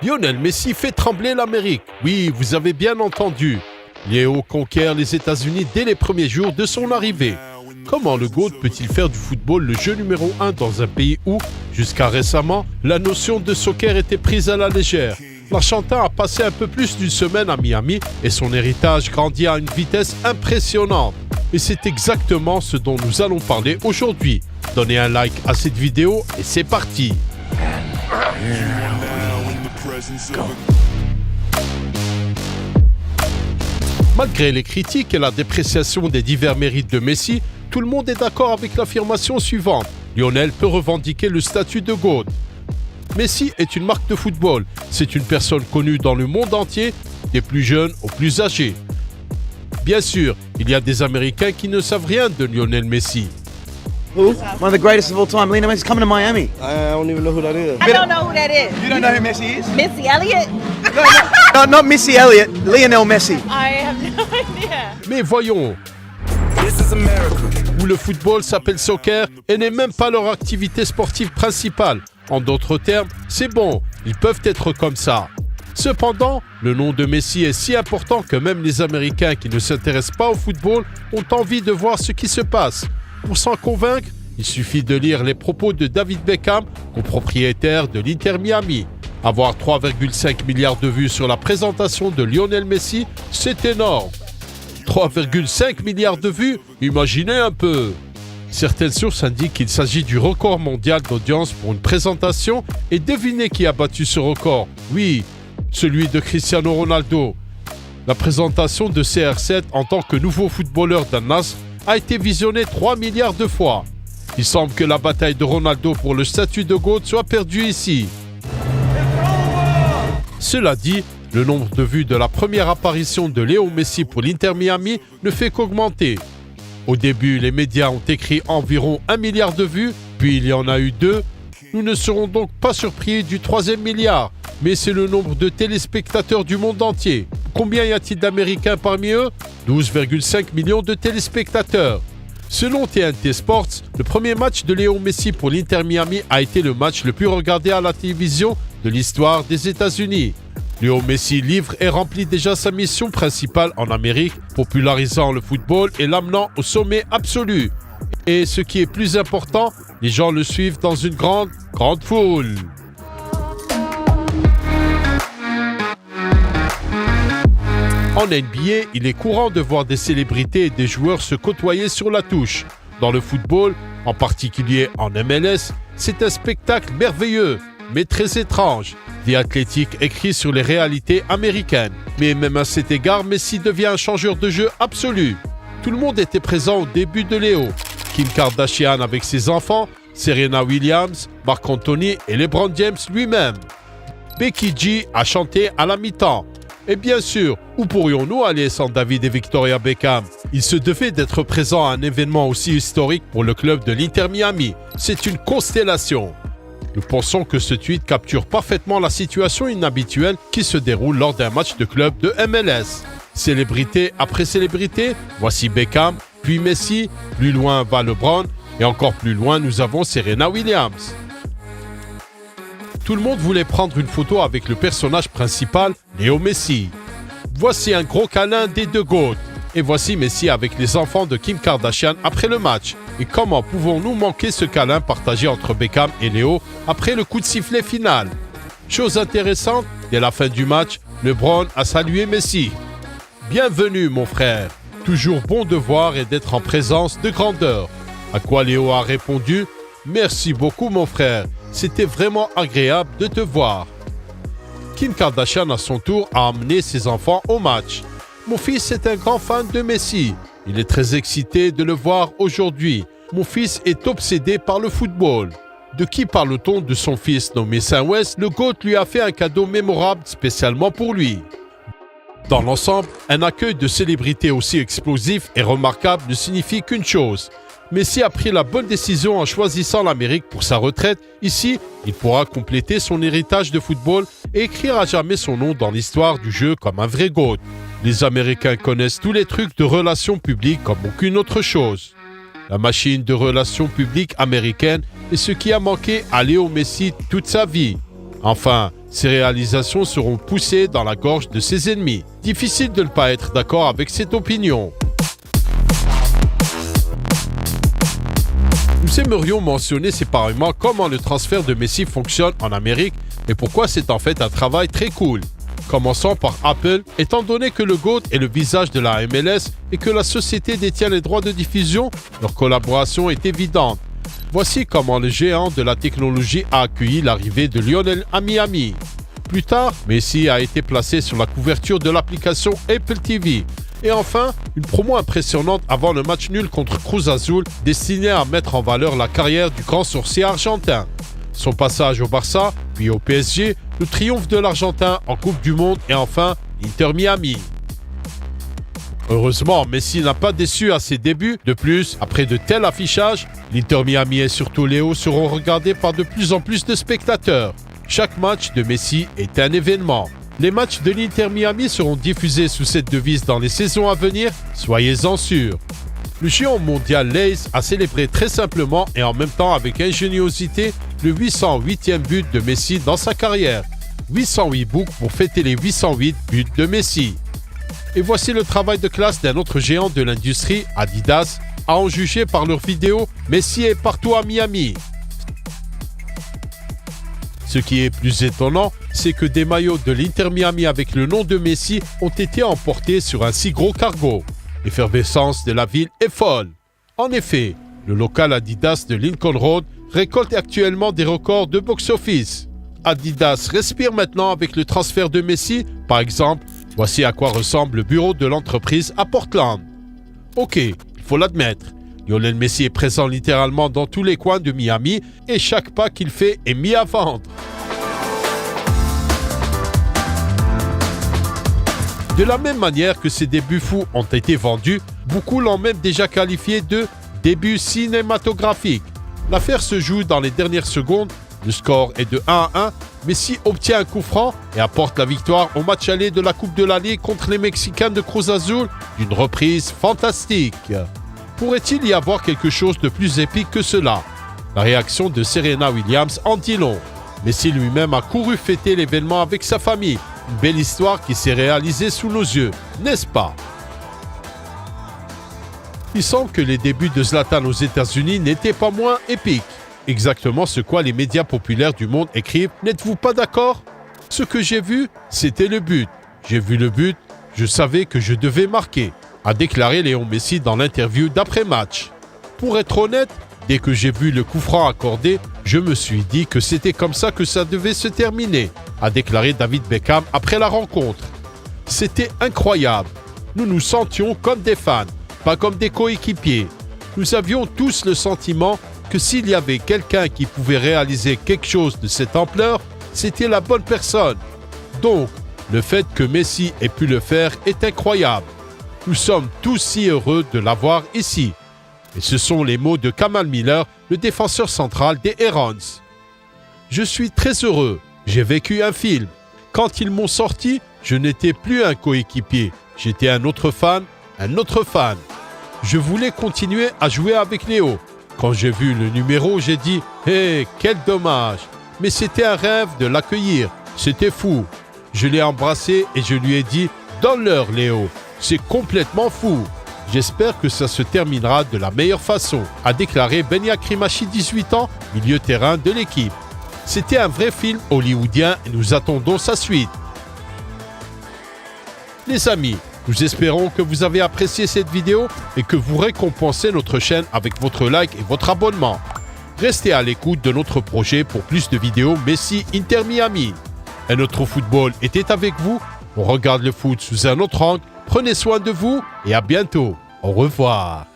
Lionel Messi fait trembler l'Amérique. Oui, vous avez bien entendu. Léo conquiert les États-Unis dès les premiers jours de son arrivée. Comment le GOAT peut-il faire du football le jeu numéro 1 dans un pays où, jusqu'à récemment, la notion de soccer était prise à la légère? L'Argentin a passé un peu plus d'une semaine à Miami et son héritage grandit à une vitesse impressionnante. Et c'est exactement ce dont nous allons parler aujourd'hui. Donnez un like à cette vidéo et c'est parti. Malgré les critiques et la dépréciation des divers mérites de Messi, tout le monde est d'accord avec l'affirmation suivante. Lionel peut revendiquer le statut de GOAT. Messi est une marque de football. C'est une personne connue dans le monde entier, des plus jeunes aux plus âgés. Bien sûr, il y a des Américains qui ne savent rien de Lionel Messi. Who? One of the greatest of all time. Lionel Messi's coming to Miami. I don't even know who that is. I don't know who that is. You don't know who Messi is? Missy Elliott? No, not Missy Elliott. Lionel Messi. I have no idea. Mais voyons, This is America. où le football s'appelle soccer et n'est même pas leur activité sportive principale. En d'autres termes, c'est bon, ils peuvent être comme ça. Cependant, le nom de Messi est si important que même les Américains qui ne s'intéressent pas au football ont envie de voir ce qui se passe. Pour s'en convaincre, il suffit de lire les propos de David Beckham, copropriétaire de l'Inter Miami. Avoir 3,5 milliards de vues sur la présentation de Lionel Messi, c'est énorme. 3,5 milliards de vues, imaginez un peu. Certaines sources indiquent qu'il s'agit du record mondial d'audience pour une présentation et devinez qui a battu ce record. Oui, celui de Cristiano Ronaldo. La présentation de CR7 en tant que nouveau footballeur d'Al-Nassr a été visionnée 3 milliards de fois. Il semble que la bataille de Ronaldo pour le statut de GOAT soit perdue ici. Cela dit, le nombre de vues de la première apparition de Léo Messi pour l'Inter Miami ne fait qu'augmenter. Au début, les médias ont écrit environ 1 milliard de vues, puis il y en a eu 2. Nous ne serons donc pas surpris du 3e milliard, mais c'est le nombre de téléspectateurs du monde entier. Combien y a-t-il d'Américains parmi eux? 12,5 millions de téléspectateurs. Selon TNT Sports, le premier match de Léo Messi pour l'Inter Miami a été le match le plus regardé à la télévision de l'histoire des États-Unis. Léo Messi livre et remplit déjà sa mission principale en Amérique, popularisant le football et l'amenant au sommet absolu. Et ce qui est plus important, les gens le suivent dans une grande foule. En NBA, il est courant de voir des célébrités et des joueurs se côtoyer sur la touche. Dans le football, en particulier en MLS, c'est un spectacle merveilleux, mais très étrange. The Athletic écrit sur les réalités américaines. Mais même à cet égard, Messi devient un changeur de jeu absolu. Tout le monde était présent au début de Léo. Kim Kardashian avec ses enfants, Serena Williams, Marc Anthony et LeBron James lui-même. Becky G a chanté à la mi-temps. Et bien sûr, où pourrions-nous aller sans David et Victoria Beckham? Il se devait d'être présent à un événement aussi historique pour le club de l'Inter Miami. C'est une constellation. Nous pensons que ce tweet capture parfaitement la situation inhabituelle qui se déroule lors d'un match de club de MLS. Célébrité après célébrité, voici Beckham, puis Messi, plus loin va LeBron, et encore plus loin nous avons Serena Williams. Tout le monde voulait prendre une photo avec le personnage principal, Léo Messi. Voici un gros câlin des deux GOAT. Et voici Messi avec les enfants de Kim Kardashian après le match. Et comment pouvons-nous manquer ce câlin partagé entre Beckham et Léo après le coup de sifflet final? Chose intéressante, dès la fin du match, LeBron a salué Messi. Bienvenue mon frère, toujours bon de voir et d'être en présence de grandeur. À quoi Léo a répondu, merci beaucoup mon frère, c'était vraiment agréable de te voir. Kim Kardashian à son tour a amené ses enfants au match. Mon fils est un grand fan de Messi. Il est très excité de le voir aujourd'hui. Mon fils est obsédé par le football. De qui parle-t-on de son fils nommé Saint-West? Le GOAT lui a fait un cadeau mémorable spécialement pour lui. Dans l'ensemble, un accueil de célébrités aussi explosif et remarquable ne signifie qu'une chose. Messi a pris la bonne décision en choisissant l'Amérique pour sa retraite. Ici, il pourra compléter son héritage de football et écrire à jamais son nom dans l'histoire du jeu comme un vrai GOAT. Les Américains connaissent tous les trucs de relations publiques comme aucune autre chose. La machine de relations publiques américaine est ce qui a manqué à Léo Messi toute sa vie. Enfin, ses réalisations seront poussées dans la gorge de ses ennemis. Difficile de ne pas être d'accord avec cette opinion. Nous aimerions mentionner séparément comment le transfert de Messi fonctionne en Amérique et pourquoi c'est en fait un travail très cool. Commençons par Apple, étant donné que le GOAT est le visage de la MLS et que la société détient les droits de diffusion, leur collaboration est évidente. Voici comment le géant de la technologie a accueilli l'arrivée de Lionel à Miami. Plus tard, Messi a été placé sur la couverture de l'application Apple TV. Et enfin, une promo impressionnante avant le match nul contre Cruz Azul, destiné à mettre en valeur la carrière du grand sorcier argentin. Son passage au Barça, puis au PSG, le triomphe de l'Argentin en Coupe du Monde et enfin Inter Miami. Heureusement, Messi n'a pas déçu à ses débuts. De plus, après de tels affichages, l'Inter Miami et surtout Léo seront regardés par de plus en plus de spectateurs. Chaque match de Messi est un événement. Les matchs de l'Inter Miami seront diffusés sous cette devise dans les saisons à venir, soyez-en sûrs. Le géant mondial Lays a célébré très simplement et en même temps avec ingéniosité le 808e but de Messi dans sa carrière. 808 boucles pour fêter les 808 buts de Messi. Et voici le travail de classe d'un autre géant de l'industrie, Adidas, à en juger par leurs vidéos « Messi est partout à Miami ». Ce qui est plus étonnant, c'est que des maillots de l'Inter Miami avec le nom de Messi ont été emportés sur un si gros cargo. L'effervescence de la ville est folle. En effet, le local Adidas de Lincoln Road récolte actuellement des records de box-office. Adidas respire maintenant avec le transfert de Messi, par exemple. Voici à quoi ressemble le bureau de l'entreprise à Portland. Ok, il faut l'admettre. Lionel Messi est présent littéralement dans tous les coins de Miami et chaque pas qu'il fait est mis à vendre. De la même manière que ses débuts fous ont été vendus, beaucoup l'ont même déjà qualifié de début cinématographique. L'affaire se joue dans les dernières secondes. Le score est de 1-1. Messi obtient un coup franc et apporte la victoire au match aller de la Coupe de la Ligue contre les Mexicains de Cruz Azul d'une reprise fantastique. Pourrait-il y avoir quelque chose de plus épique que cela? La réaction de Serena Williams en dit long. Messi lui-même a couru fêter l'événement avec sa famille. Une belle histoire qui s'est réalisée sous nos yeux, n'est-ce pas? Il semble que les débuts de Zlatan aux États-Unis n'étaient pas moins épiques. Exactement ce quoi les médias populaires du monde écrivent. N'êtes-vous pas d'accord? Ce que j'ai vu, c'était le but. J'ai vu le but, je savais que je devais marquer, a déclaré Léon Messi dans l'interview d'après-match. Pour être honnête, dès que j'ai vu le coup franc accordé, je me suis dit que c'était comme ça que ça devait se terminer, a déclaré David Beckham après la rencontre. C'était incroyable. Nous nous sentions comme des fans, pas comme des coéquipiers. Nous avions tous le sentiment que s'il y avait quelqu'un qui pouvait réaliser quelque chose de cette ampleur, c'était la bonne personne. Donc, le fait que Messi ait pu le faire est incroyable. Nous sommes tous si heureux de l'avoir ici. Et ce sont les mots de Kamal Miller, le défenseur central des Herons. Je suis très heureux. J'ai vécu un film. Quand ils m'ont sorti, je n'étais plus un coéquipier. J'étais un autre fan. Je voulais continuer à jouer avec Léo. Quand j'ai vu le numéro, j'ai dit « Hé, quel dommage !» Mais c'était un rêve de l'accueillir. C'était fou. Je l'ai embrassé et je lui ai dit « Donne-leur, Léo. C'est complètement fou. J'espère que ça se terminera de la meilleure façon », a déclaré Benya Krimachi, 18 ans, milieu terrain de l'équipe. C'était un vrai film hollywoodien et nous attendons sa suite. Les amis, nous espérons que vous avez apprécié cette vidéo et que vous récompensez notre chaîne avec votre like et votre abonnement. Restez à l'écoute de notre projet pour plus de vidéos Messi Inter Miami. Et notre football était avec vous. On regarde le foot sous un autre angle. Prenez soin de vous et à bientôt. Au revoir.